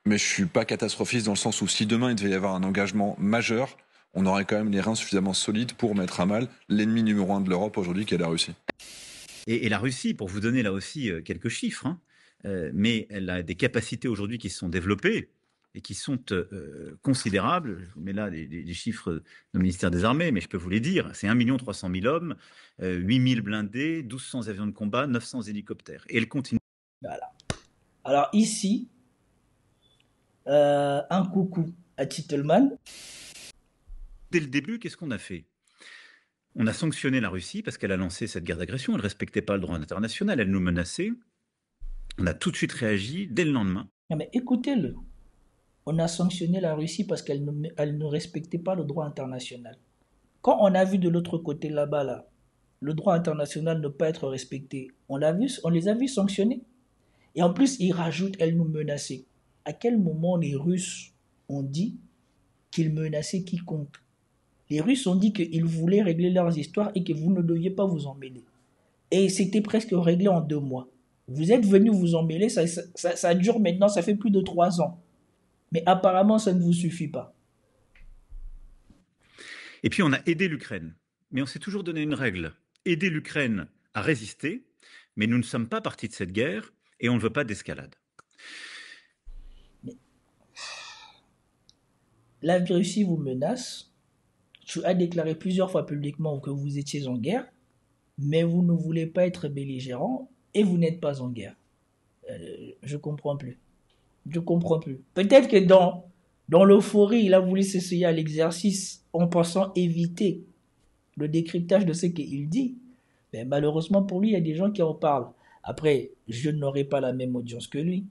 Mais je suis pas catastrophiste dans le sens où si demain il devait y avoir un engagement majeur, on aurait quand même les reins suffisamment solides pour mettre à mal l'ennemi numéro un de l'Europe aujourd'hui, qui est la Russie. Et la Russie, pour vous donner là aussi quelques chiffres, hein, mais elle a des capacités aujourd'hui qui se sont développées et qui sont considérables. Je vous mets là des chiffres du ministère des Armées, mais je peux vous les dire. C'est 1 300 000 hommes, 8 000 blindés, 1 200 avions de combat, 900 hélicoptères. Et elle continue. Voilà. Alors ici, un coucou à Titelman. Dès le début, qu'est-ce qu'on a fait? On a sanctionné la Russie parce qu'elle a lancé cette guerre d'agression. Elle ne respectait pas le droit international, elle nous menaçait. On a tout de suite réagi dès le lendemain. Non mais écoutez-le. On a sanctionné la Russie parce qu'elle ne respectait pas le droit international. Quand on a vu de l'autre côté là-bas, là, le droit international ne pas être respecté, on les a vus sanctionner. Et en plus, ils rajoutent, elle nous menaçait. À quel moment les Russes ont dit qu'ils menaçaient quiconque? Les Russes ont dit qu'ils voulaient régler leurs histoires et que vous ne deviez pas vous en mêler. Et c'était presque réglé en 2 mois. Vous êtes venus vous en mêler, ça dure maintenant, ça fait plus de 3 ans. Mais apparemment, ça ne vous suffit pas. Et puis, on a aidé l'Ukraine. Mais on s'est toujours donné une règle. Aider l'Ukraine à résister, mais nous ne sommes pas partis de cette guerre et on ne veut pas d'escalade. La Russie vous menace. Tu as déclaré plusieurs fois publiquement que vous étiez en guerre, mais vous ne voulez pas être belligérant et vous n'êtes pas en guerre. Je comprends plus. Je comprends plus. Peut-être que dans l'euphorie, il a voulu s'essayer à l'exercice en pensant éviter le décryptage de ce qu'il dit. Mais malheureusement pour lui, il y a des gens qui en parlent. Après, je n'aurai pas la même audience que lui.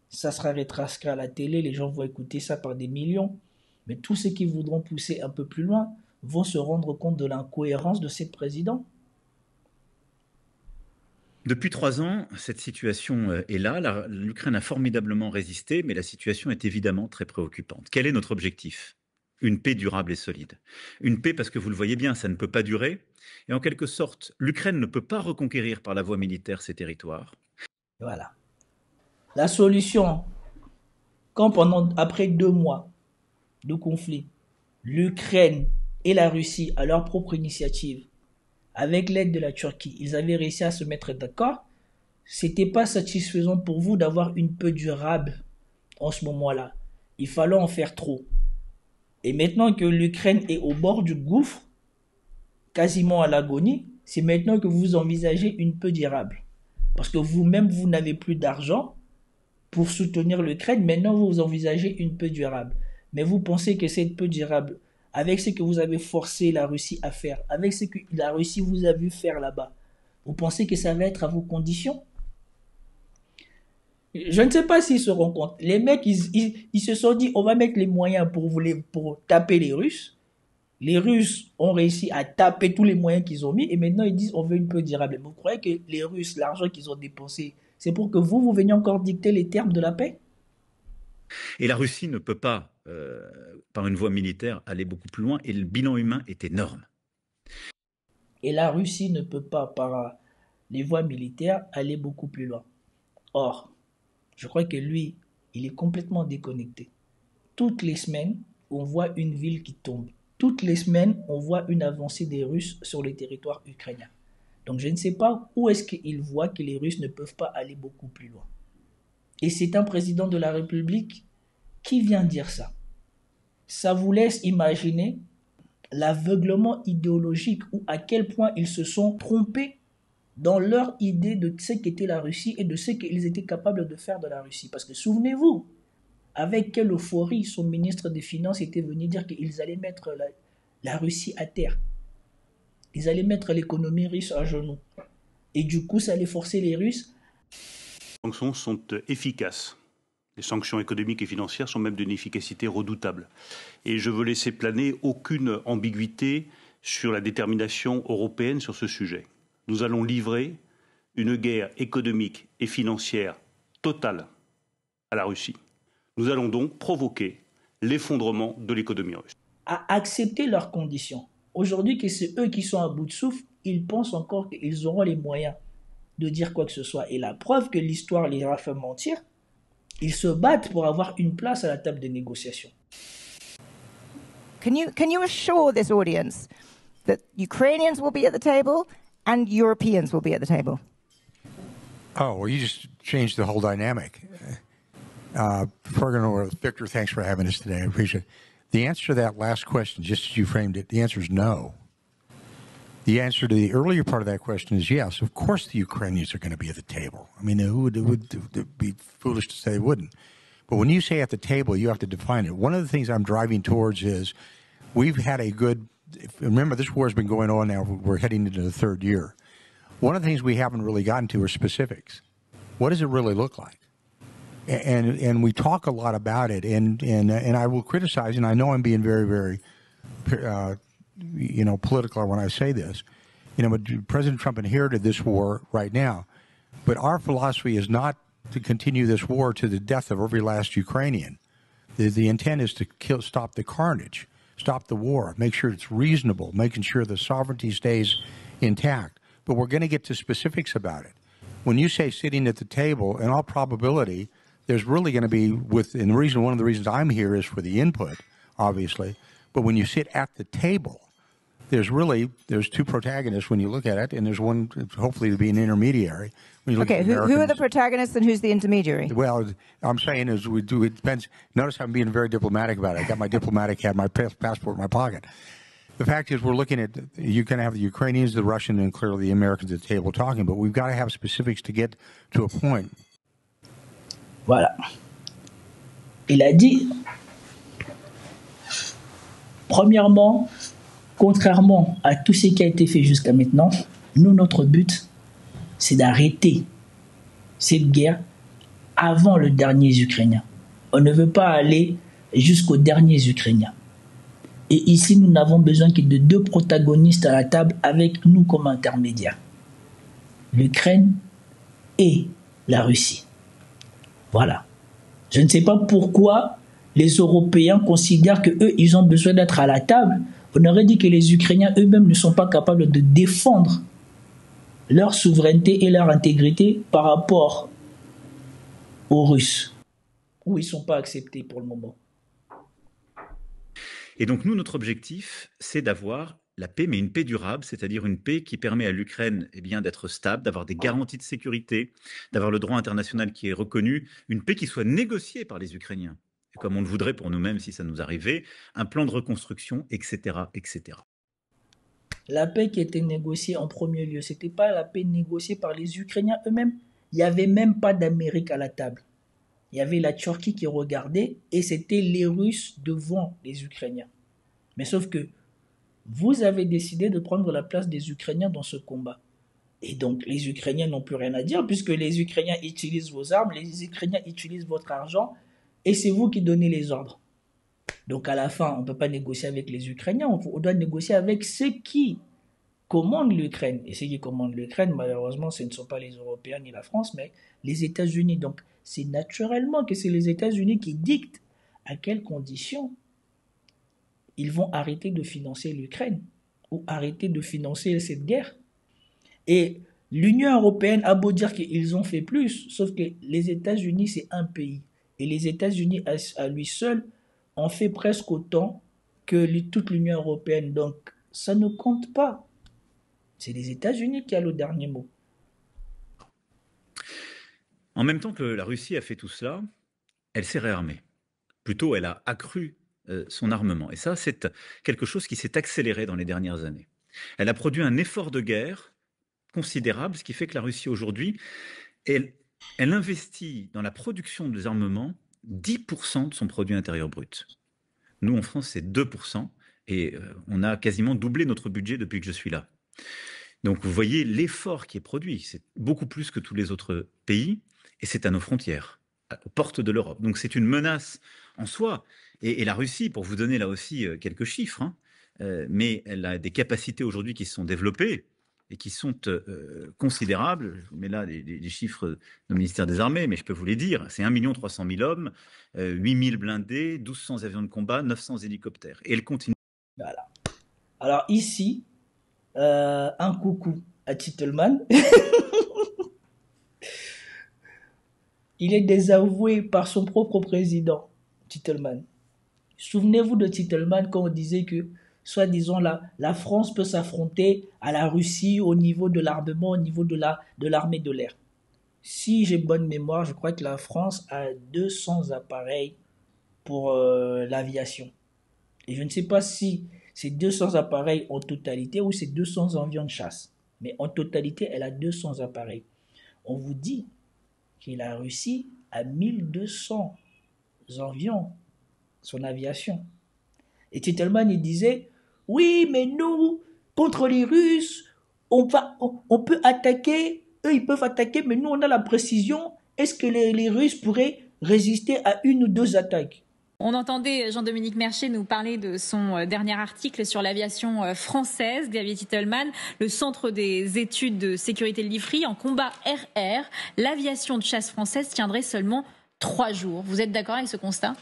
Ça sera retranscrit à la télé, les gens vont écouter ça par des millions. Mais tous ceux qui voudront pousser un peu plus loin vont se rendre compte de l'incohérence de ce président. Depuis 3 ans, cette situation est là. L'Ukraine a formidablement résisté, mais la situation est évidemment très préoccupante. Quel est notre objectif? Une paix durable et solide. Une paix parce que vous le voyez bien, ça ne peut pas durer. Et en quelque sorte, l'Ukraine ne peut pas reconquérir par la voie militaire ses territoires. Voilà. La solution, quand après 2 mois de conflit, l'Ukraine et la Russie, à leur propre initiative, avec l'aide de la Turquie, ils avaient réussi à se mettre d'accord, c'était pas satisfaisant pour vous d'avoir une paix durable en ce moment-là. Il fallait en faire trop. Et maintenant que l'Ukraine est au bord du gouffre, quasiment à l'agonie, c'est maintenant que vous envisagez une paix durable. Parce que vous-même, vous n'avez plus d'argent pour soutenir l'Ukraine. Maintenant, vous envisagez une paix durable. Mais vous pensez que cette paix durable, avec ce que vous avez forcé la Russie à faire, avec ce que la Russie vous a vu faire là-bas, vous pensez que ça va être à vos conditions? Je ne sais pas s'ils se rendent compte. Les mecs, ils se sont dit, on va mettre les moyens pour taper les Russes. Les Russes ont réussi à taper tous les moyens qu'ils ont mis et maintenant ils disent on veut une paix durable. Vous croyez que les Russes, l'argent qu'ils ont dépensé, c'est pour que vous veniez encore dicter les termes de la paix? Et la Russie ne peut pas, par une voie militaire, aller beaucoup plus loin et le bilan humain est énorme. Et la Russie ne peut pas, par les voies militaires, aller beaucoup plus loin. Or, je crois que lui, il est complètement déconnecté. Toutes les semaines, on voit une ville qui tombe. Toutes les semaines, on voit une avancée des Russes sur le territoire ukrainien. Donc je ne sais pas où est-ce qu'il voit que les Russes ne peuvent pas aller beaucoup plus loin. Et c'est un président de la République qui vient dire ça. Ça vous laisse imaginer l'aveuglement idéologique ou à quel point ils se sont trompés dans leur idée de ce qu'était la Russie et de ce qu'ils étaient capables de faire de la Russie. Parce que souvenez-vous, avec quelle euphorie son ministre des Finances était venu dire qu'ils allaient mettre la Russie à terre. Ils allaient mettre l'économie russe à genoux. Et du coup, ça allait forcer les Russes. Les sanctions sont efficaces. Les sanctions économiques et financières sont même d'une efficacité redoutable. Et je veux laisser planer aucune ambiguïté sur la détermination européenne sur ce sujet. Nous allons livrer une guerre économique et financière totale à la Russie. Nous allons donc provoquer l'effondrement de l'économie russe. À accepter leurs conditions. Aujourd'hui, que c'est eux qui sont à bout de souffle, ils pensent encore qu'ils auront les moyens de dire quoi que ce soit. Et la preuve que l'histoire les a fait mentir, Ils se battent pour avoir une place à la table des négociations. Can you assure this audience that Ukrainians will be at the table and Europeans will be at the table? Oh, well, you just changed the whole dynamic. Victor, thanks for having us today. I appreciate it. The answer to that last question, just as you framed it, the answer is no. The answer to the earlier part of that question is yes. Of course the Ukrainians are going to be at the table. I mean, it would be foolish to say they wouldn't. But when you say at the table, you have to define it. One of the things I'm driving towards is we've had a good – remember, this war has been going on now. We're heading into the third year. One of the things we haven't really gotten to are specifics. What does it really look like? And we talk a lot about it, and I will criticize, and I know I'm being very, very political when I say this. But President Trump inherited this war right now. But our philosophy is not to continue this war to the death of every last Ukrainian. The intent is to stop the carnage, stop the war, make sure it's reasonable, making sure the sovereignty stays intact. But we're going to get to specifics about it. When you say sitting at the table, in all probability, there's really going to be one of the reasons I'm here is for the input, obviously. But when you sit at the table, there's two protagonists when you look at it, and there's one hopefully to be an intermediary. When you look at who are the protagonists and who's the intermediary? Well, I'm saying is it depends. Notice I'm being very diplomatic about it. I got my diplomatic hat, my passport in my pocket. The fact is we're looking at, you can have the Ukrainians, the Russians, and clearly the Americans at the table talking, but we've got to have specifics to get to a point. Voilà. Il a dit, premièrement, contrairement à tout ce qui a été fait jusqu'à maintenant, nous, notre but, c'est d'arrêter cette guerre avant le dernier Ukrainien. On ne veut pas aller jusqu'aux derniers Ukrainiens. Et ici, nous n'avons besoin que de deux protagonistes à la table avec nous comme intermédiaires. L'Ukraine et la Russie. Voilà. Je ne sais pas pourquoi les Européens considèrent qu'eux, ils ont besoin d'être à la table. On aurait dit que les Ukrainiens eux-mêmes ne sont pas capables de défendre leur souveraineté et leur intégrité par rapport aux Russes, où ils ne sont pas acceptés pour le moment. Et donc nous, notre objectif, c'est d'avoir la paix, mais une paix durable, c'est-à-dire une paix qui permet à l'Ukraine d'être stable, d'avoir des garanties de sécurité, d'avoir le droit international qui est reconnu, une paix qui soit négociée par les Ukrainiens, et comme on le voudrait pour nous-mêmes si ça nous arrivait, un plan de reconstruction, etc., etc. La paix qui était négociée en premier lieu, ce n'était pas la paix négociée par les Ukrainiens eux-mêmes. Il n'y avait même pas d'Amérique à la table. Il y avait la Turquie qui regardait et c'était les Russes devant les Ukrainiens. Mais sauf que vous avez décidé de prendre la place des Ukrainiens dans ce combat. Et donc les Ukrainiens n'ont plus rien à dire puisque les Ukrainiens utilisent vos armes, les Ukrainiens utilisent votre argent et c'est vous qui donnez les ordres. Donc à la fin, on ne peut pas négocier avec les Ukrainiens, on doit négocier avec ceux qui commandent l'Ukraine. Et ceux qui commandent l'Ukraine, malheureusement, ce ne sont pas les Européens ni la France, mais les États-Unis. Donc c'est naturellement que c'est les États-Unis qui dictent à quelles conditions ils vont arrêter de financer l'Ukraine ou arrêter de financer cette guerre. Et l'Union européenne a beau dire qu'ils ont fait plus, sauf que les États-Unis, c'est un pays. Et les États-Unis, à lui seul, ont fait presque autant que toute l'Union européenne. Donc, ça ne compte pas. C'est les États-Unis qui ont le dernier mot. En même temps que la Russie a fait tout cela, elle s'est réarmée. Plutôt, elle a accru son armement. Et ça, c'est quelque chose qui s'est accéléré dans les dernières années. Elle a produit un effort de guerre considérable, ce qui fait que la Russie aujourd'hui, elle investit dans la production des armements 10% de son produit intérieur brut. Nous, en France, c'est 2%, et on a quasiment doublé notre budget depuis que je suis là. Donc, vous voyez l'effort qui est produit. C'est beaucoup plus que tous les autres pays, et c'est à nos frontières, aux portes de l'Europe. Donc, c'est une menace en soi. Et la Russie, pour vous donner là aussi quelques chiffres, mais elle a des capacités aujourd'hui qui se sont développées et qui sont considérables. Je vous mets là des chiffres du ministère des Armées, mais je peux vous les dire. C'est 1 300 000 hommes, 8 000 blindés, 1 200 avions de combat, 900 hélicoptères. Et elle continue. Voilà. Alors ici, un coucou à Titelman. il est désavoué par son propre président, Titelman. Souvenez-vous de Titelman quand on disait que, soi-disant, la France peut s'affronter à la Russie au niveau de l'armement, au niveau de l'armée de l'air. Si j'ai bonne mémoire, je crois que la France a 200 appareils pour l'aviation. Et je ne sais pas si c'est 200 appareils en totalité ou c'est 200 avions de chasse. Mais en totalité, elle a 200 appareils. On vous dit que la Russie a 1200 avions, son aviation. Et Titelman, il disait, oui, mais nous, contre les Russes, on peut attaquer, eux, ils peuvent attaquer, mais nous, on a la précision. Est-ce que les Russes pourraient résister à une ou deux attaques? On entendait Jean-Dominique Merchet nous parler de son dernier article sur l'aviation française, Xavier Titelman, le centre des études de sécurité de l'IFRI, en combat RR, l'aviation de chasse française tiendrait seulement 3 jours. Vous êtes d'accord avec ce constat?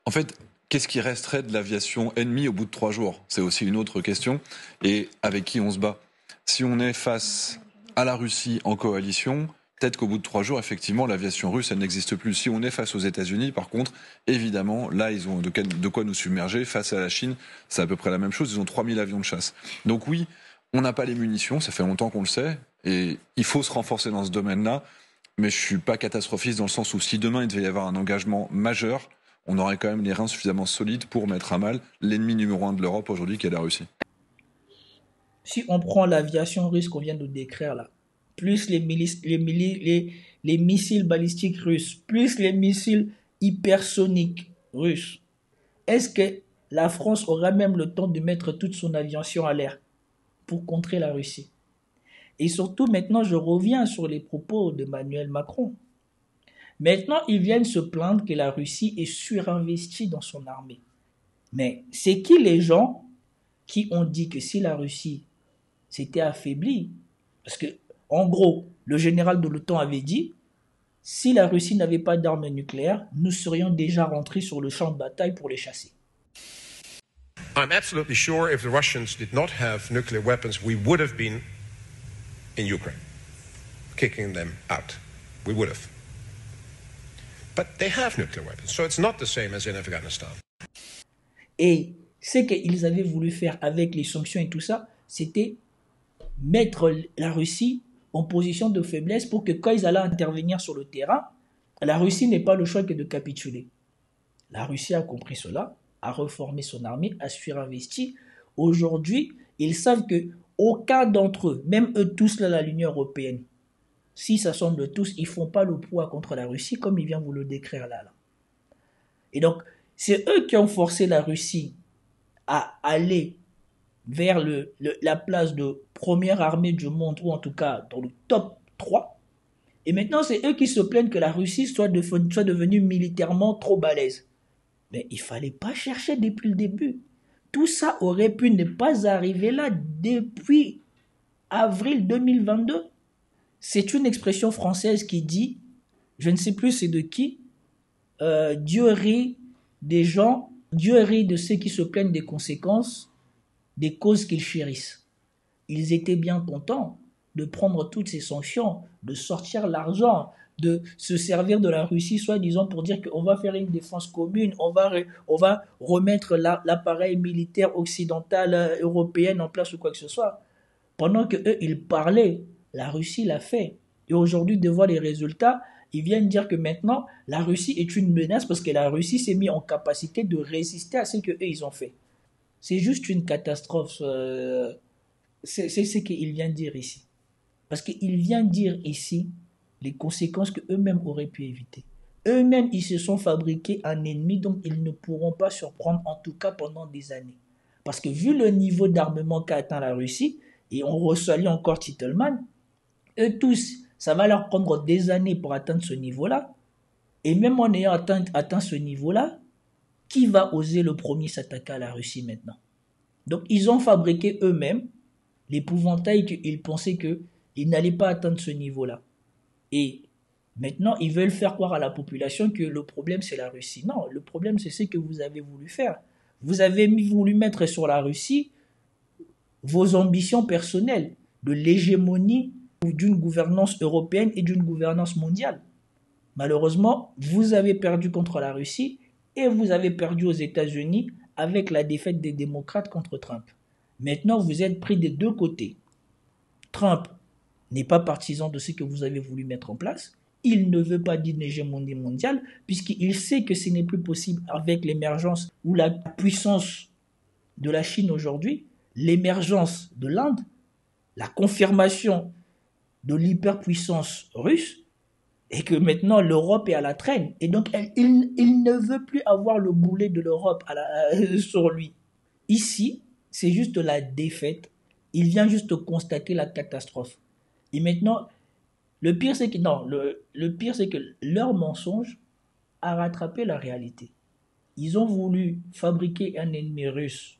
En fait, qu'est-ce qui resterait de l'aviation ennemie au bout de 3 jours? C'est aussi une autre question. Et avec qui on se bat? Si on est face à la Russie en coalition, peut-être qu'au bout de 3 jours, effectivement, l'aviation russe, elle n'existe plus. Si on est face aux États-Unis, par contre, évidemment, là, ils ont de quoi nous submerger. Face à la Chine, c'est à peu près la même chose. Ils ont 3000 avions de chasse. Donc oui, on n'a pas les munitions, ça fait longtemps qu'on le sait, et il faut se renforcer dans ce domaine-là. Mais je suis pas catastrophiste dans le sens où si demain, il devait y avoir un engagement majeur, on aurait quand même les reins suffisamment solides pour mettre à mal l'ennemi numéro 1 de l'Europe aujourd'hui, qui est la Russie. Si on prend l'aviation russe qu'on vient de décrire là, plus les missiles balistiques russes, plus les missiles hypersoniques russes, est-ce que la France aura même le temps de mettre toute son aviation à l'air pour contrer la Russie? Et surtout, maintenant, je reviens sur les propos d'Emmanuel Macron. Maintenant, ils viennent se plaindre que la Russie est surinvestie dans son armée. Mais c'est qui les gens qui ont dit que si la Russie s'était affaiblie? Parce que, en gros, le général de l'OTAN avait dit, si la Russie n'avait pas d'armes nucléaires, nous serions déjà rentrés sur le champ de bataille pour les chasser. I'm absolutely sure if the Russians did not have nuclear weapons, we would have been in Ukraine, kicking them out. We would have. But they have nuclear weapons, so it's not the same as in Afghanistan. Et ce qu'ils avaient voulu faire avec les sanctions et tout ça, c'était mettre la Russie en position de faiblesse pour que quand ils allaient intervenir sur le terrain, la Russie n'ait pas le choix que de capituler. La Russie a compris cela, a reformé son armée, a surinvesti. Aujourd'hui, ils savent que aucun d'entre eux, même eux tous là, l'Union européenne, s'ils s'assemblent tous, ils ne font pas le poids contre la Russie comme il vient vous le décrire là. Et donc, c'est eux qui ont forcé la Russie à aller vers la place de première armée du monde, ou en tout cas dans le top 3. Et maintenant, c'est eux qui se plaignent que la Russie soit devenue militairement trop balèze. Mais il ne fallait pas chercher depuis le début. Tout ça aurait pu ne pas arriver là depuis avril 2022. C'est une expression française qui dit, je ne sais plus c'est de qui, Dieu rit des gens, Dieu rit de ceux qui se plaignent des conséquences des causes qu'ils chérissent. Ils étaient bien contents de prendre toutes ces sanctions, de sortir l'argent, de se servir de la Russie, soi-disant pour dire qu'on va faire une défense commune, on va remettre l'appareil militaire occidental européen en place ou quoi que ce soit. Pendant qu'eux, ils parlaient, la Russie l'a fait. Et aujourd'hui, de voir les résultats, ils viennent dire que maintenant, la Russie est une menace parce que la Russie s'est mise en capacité de résister à ce qu'eux, ils ont fait. C'est juste une catastrophe. C'est ce qu'il vient dire ici. Parce qu'il vient dire ici les conséquences qu'eux-mêmes auraient pu éviter. Eux-mêmes, ils se sont fabriqués un ennemi dont ils ne pourront pas surprendre, en tout cas pendant des années. Parce que vu le niveau d'armement qu'a atteint la Russie, et on resalue encore Titelman, eux tous, ça va leur prendre des années pour atteindre ce niveau-là. Et même en ayant atteint ce niveau-là, qui va oser le premier s'attaquer à la Russie maintenant? Donc ils ont fabriqué eux-mêmes l'épouvantail qu'ils pensaient qu'ils n'allaient pas atteindre ce niveau-là. Et maintenant, ils veulent faire croire à la population que le problème, c'est la Russie. Non, le problème, c'est ce que vous avez voulu faire. Vous avez voulu mettre sur la Russie vos ambitions personnelles de l'hégémonie d'une gouvernance européenne et d'une gouvernance mondiale. Malheureusement, vous avez perdu contre la Russie et vous avez perdu aux États-Unis avec la défaite des démocrates contre Trump. Maintenant, vous êtes pris des deux côtés. Trump n'est pas partisan de ce que vous avez voulu mettre en place. Il ne veut pas d'une hégémonie mondiale puisqu'il sait que ce n'est plus possible avec l'émergence ou la puissance de la Chine aujourd'hui, l'émergence de l'Inde, la confirmation de l'hyperpuissance russe, et que maintenant l'Europe est à la traîne. Et donc il ne veut plus avoir le boulet de l'Europe sur lui. Ici, c'est juste la défaite. Il vient juste constater la catastrophe. Et maintenant, le pire c'est que leur mensonge a rattrapé la réalité. Ils ont voulu fabriquer un ennemi russe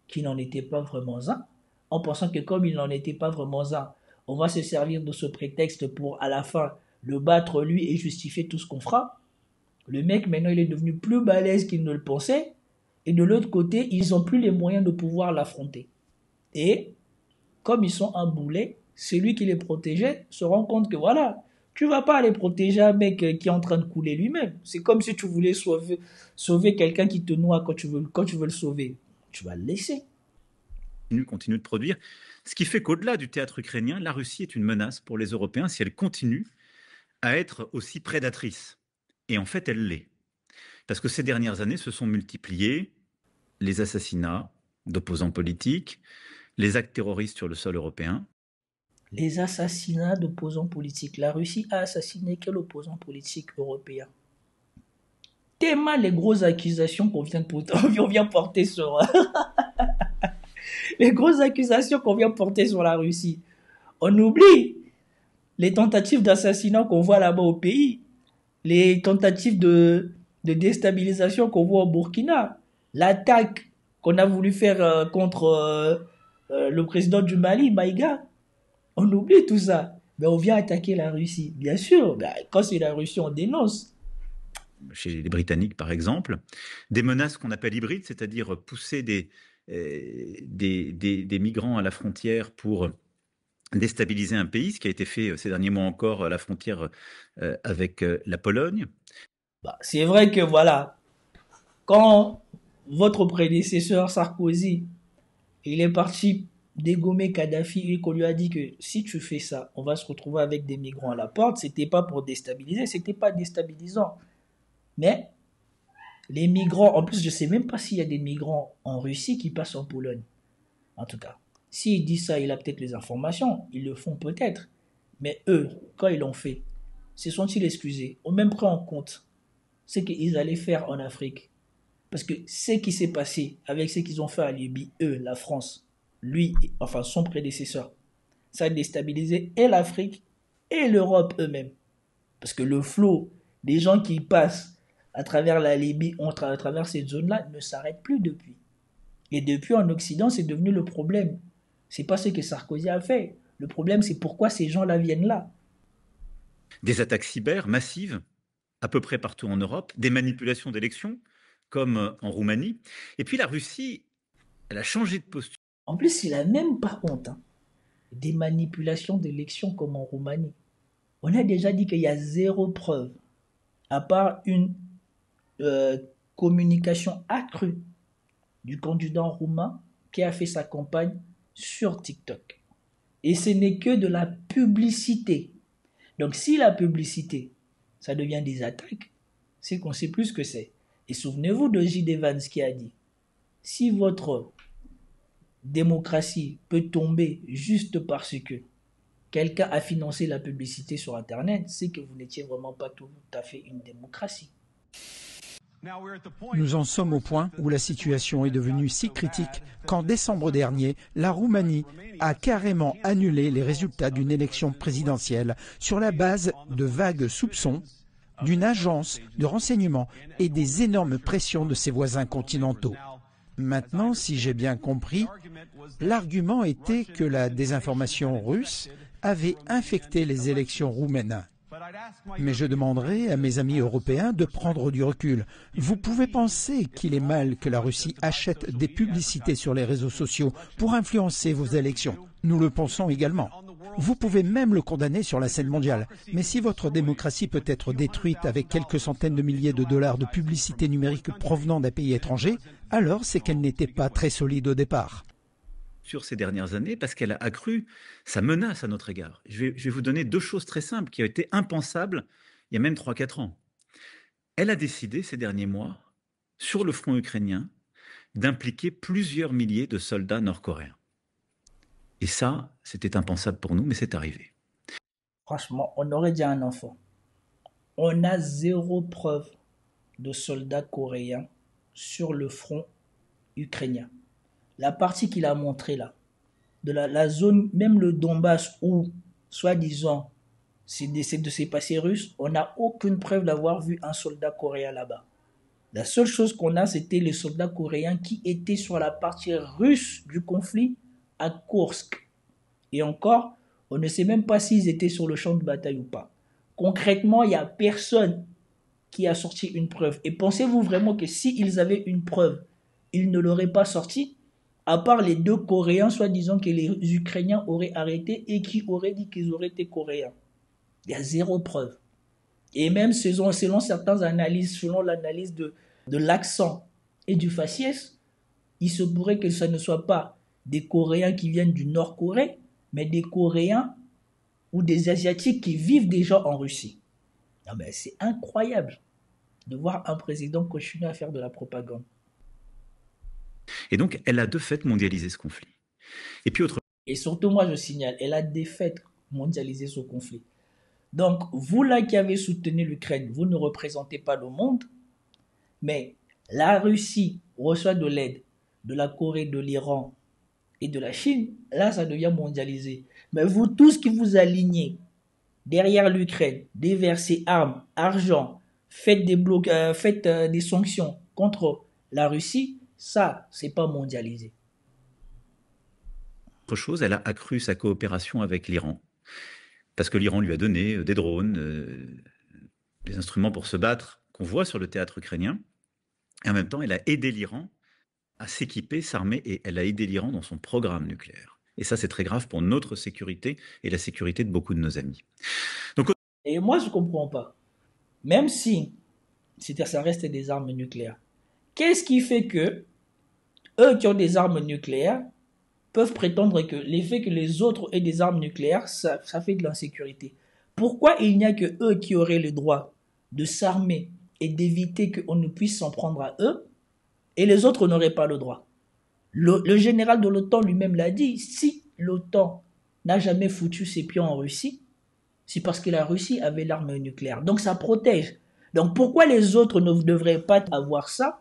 qui n'en était pas vraiment un, en pensant que comme il n'en était pas vraiment un, on va se servir de ce prétexte pour à la fin le battre lui et justifier tout ce qu'on fera. Le mec maintenant il est devenu plus balèze qu'il ne le pensait, et de l'autre côté ils n'ont plus les moyens de pouvoir l'affronter. Et comme ils sont un boulet, celui qui les protégeait se rend compte que voilà, tu vas pas aller protéger un mec qui est en train de couler lui-même. C'est comme si tu voulais sauver quelqu'un qui te noie quand tu veux le sauver. Tu vas le laisser. Continue de produire. Ce qui fait qu'au-delà du théâtre ukrainien, la Russie est une menace pour les Européens si elle continue à être aussi prédatrice. Et en fait, elle l'est. Parce que ces dernières années se sont multipliés les assassinats d'opposants politiques, les actes terroristes sur le sol européen. Les assassinats d'opposants politiques. La Russie a assassiné quel opposant politique européen? Tellement les grosses accusations qu'on vient porter sur... les grosses accusations qu'on vient porter sur la Russie. On oublie les tentatives d'assassinat qu'on voit là-bas au pays, les tentatives de déstabilisation qu'on voit au Burkina, l'attaque qu'on a voulu faire contre le président du Mali, Maïga. On oublie tout ça. Mais on vient attaquer la Russie. Bien sûr, quand c'est la Russie, on dénonce. Chez les Britanniques, par exemple, des menaces qu'on appelle hybrides, c'est-à-dire pousser des migrants à la frontière pour déstabiliser un pays, ce qui a été fait ces derniers mois encore à la frontière avec la Pologne. C'est vrai que voilà, quand votre prédécesseur Sarkozy, il est parti dégommer Kadhafi et qu'on lui a dit que si tu fais ça, on va se retrouver avec des migrants à la porte, c'était pas pour déstabiliser, c'était pas déstabilisant. Mais les migrants, en plus je sais même pas s'il y a des migrants en Russie qui passent en Pologne. En tout cas, s'il dit ça, il a peut-être les informations, ils le font peut-être. Mais eux, quand ils l'ont fait, se sont-ils excusés, ont même pris en compte ce qu'ils allaient faire en Afrique. Parce que ce qui s'est passé avec ce qu'ils ont fait à Libye, eux, la France, lui, enfin son prédécesseur, ça a déstabilisé et l'Afrique et l'Europe eux-mêmes. Parce que le flot des gens qui passent à travers la Libye, à travers cette zone-là, ne s'arrête plus depuis. Et depuis, en Occident, c'est devenu le problème. C'est pas ce que Sarkozy a fait. Le problème, c'est pourquoi ces gens-là viennent là. Des attaques cyber massives, à peu près partout en Europe, des manipulations d'élections, comme en Roumanie. Et puis la Russie, elle a changé de posture. En plus, il n'a même pas honte. Des manipulations d'élections comme en Roumanie. On a déjà dit qu'il y a zéro preuve, à part une communication accrue du candidat roumain qui a fait sa campagne sur TikTok. Et ce n'est que de la publicité. Donc si la publicité, ça devient des attaques, c'est qu'on sait plus ce que c'est. Et souvenez-vous de J.D. Vance qui a dit, si votre démocratie peut tomber juste parce que quelqu'un a financé la publicité sur Internet, c'est que vous n'étiez vraiment pas tout à fait une démocratie. Nous en sommes au point où la situation est devenue si critique qu'en décembre dernier, la Roumanie a carrément annulé les résultats d'une élection présidentielle sur la base de vagues soupçons d'une agence de renseignement et des énormes pressions de ses voisins continentaux. Maintenant, si j'ai bien compris, l'argument était que la désinformation russe avait infecté les élections roumaines. Mais je demanderai à mes amis européens de prendre du recul. Vous pouvez penser qu'il est mal que la Russie achète des publicités sur les réseaux sociaux pour influencer vos élections. Nous le pensons également. Vous pouvez même le condamner sur la scène mondiale. Mais si votre démocratie peut être détruite avec quelques centaines de milliers de dollars de publicité numérique provenant d'un pays étranger, alors c'est qu'elle n'était pas très solide au départ. Sur ces dernières années, parce qu'elle a accru sa menace à notre égard. Je vais vous donner 2 choses très simples qui ont été impensables il y a même 3-4 ans. Elle a décidé ces derniers mois, sur le front ukrainien, d'impliquer plusieurs milliers de soldats nord-coréens. Et ça, c'était impensable pour nous, mais c'est arrivé. Franchement, on aurait dit un enfant. On a 0 preuve de soldats coréens sur le front ukrainien. La partie qu'il a montrée là, de la zone, même le Donbass où, soi-disant, c'est de ces passés russes, on n'a aucune preuve d'avoir vu un soldat coréen là-bas. La seule chose qu'on a, c'était les soldats coréens qui étaient sur la partie russe du conflit à Kursk. Et encore, on ne sait même pas s'ils étaient sur le champ de bataille ou pas. Concrètement, il n'y a personne qui a sorti une preuve. Et pensez-vous vraiment que s'ils avaient une preuve, ils ne l'auraient pas sorti, à part les 2 Coréens, soi-disant que les Ukrainiens auraient arrêté et qui auraient dit qu'ils auraient été Coréens. Il y a 0 preuve. Et même selon certaines analyses, selon l'analyse de l'accent et du faciès, il se pourrait que ce ne soit pas des Coréens qui viennent du Nord-Corée, mais des Coréens ou des Asiatiques qui vivent déjà en Russie. Non mais c'est incroyable de voir un président continuer à faire de la propagande. Et donc, elle a de fait mondialisé ce conflit. Et surtout, moi je signale, elle a de fait mondialisé ce conflit. Donc, vous là qui avez soutenu l'Ukraine, vous ne représentez pas le monde, mais la Russie reçoit de l'aide de la Corée, de l'Iran et de la Chine. Là, ça devient mondialisé. Mais vous tous qui vous alignez derrière l'Ukraine, déversez armes, argent, faites des sanctions contre la Russie, ça, c'est pas mondialisé. Autre chose, elle a accru sa coopération avec l'Iran. Parce que l'Iran lui a donné des drones, des instruments pour se battre qu'on voit sur le théâtre ukrainien. Et en même temps, elle a aidé l'Iran à s'équiper, s'armer, et elle a aidé l'Iran dans son programme nucléaire. Et ça, c'est très grave pour notre sécurité et la sécurité de beaucoup de nos amis. Donc, et moi, je ne comprends pas. Même si ça reste des armes nucléaires, qu'est-ce qui fait que eux qui ont des armes nucléaires peuvent prétendre que l'effet que les autres aient des armes nucléaires, ça fait de l'insécurité? Pourquoi il n'y a que eux qui auraient le droit de s'armer et d'éviter qu'on ne puisse s'en prendre à eux, et les autres n'auraient pas le droit? Le général de l'OTAN lui-même l'a dit, si l'OTAN n'a jamais foutu ses pieds en Russie, c'est parce que la Russie avait l'arme nucléaire. Donc ça protège. Donc pourquoi les autres ne devraient pas avoir ça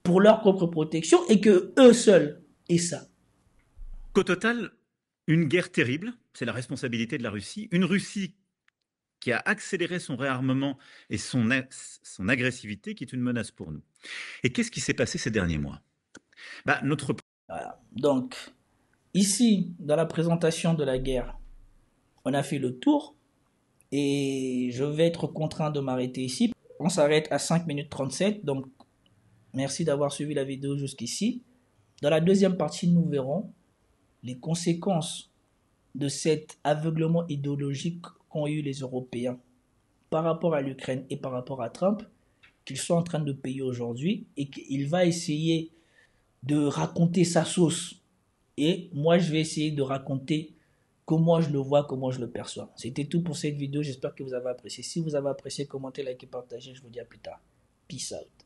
pour leur propre protection et que eux seuls aient ça? Au total, une guerre terrible, c'est la responsabilité de la Russie. Une Russie qui a accéléré son réarmement et son agressivité, qui est une menace pour nous. Et qu'est-ce qui s'est passé ces derniers mois? Voilà. Donc, ici, dans la présentation de la guerre, on a fait le tour et je vais être contraint de m'arrêter ici. On s'arrête à 5 minutes 37, donc merci d'avoir suivi la vidéo jusqu'ici. Dans la deuxième partie, nous verrons les conséquences de cet aveuglement idéologique qu'ont eu les Européens par rapport à l'Ukraine et par rapport à Trump, qu'ils sont en train de payer aujourd'hui, et qu'il va essayer de raconter sa sauce. Et moi, je vais essayer de raconter comment je le vois, comment je le perçois. C'était tout pour cette vidéo. J'espère que vous avez apprécié. Si vous avez apprécié, commentez, likez, partagez. Je vous dis à plus tard. Peace out.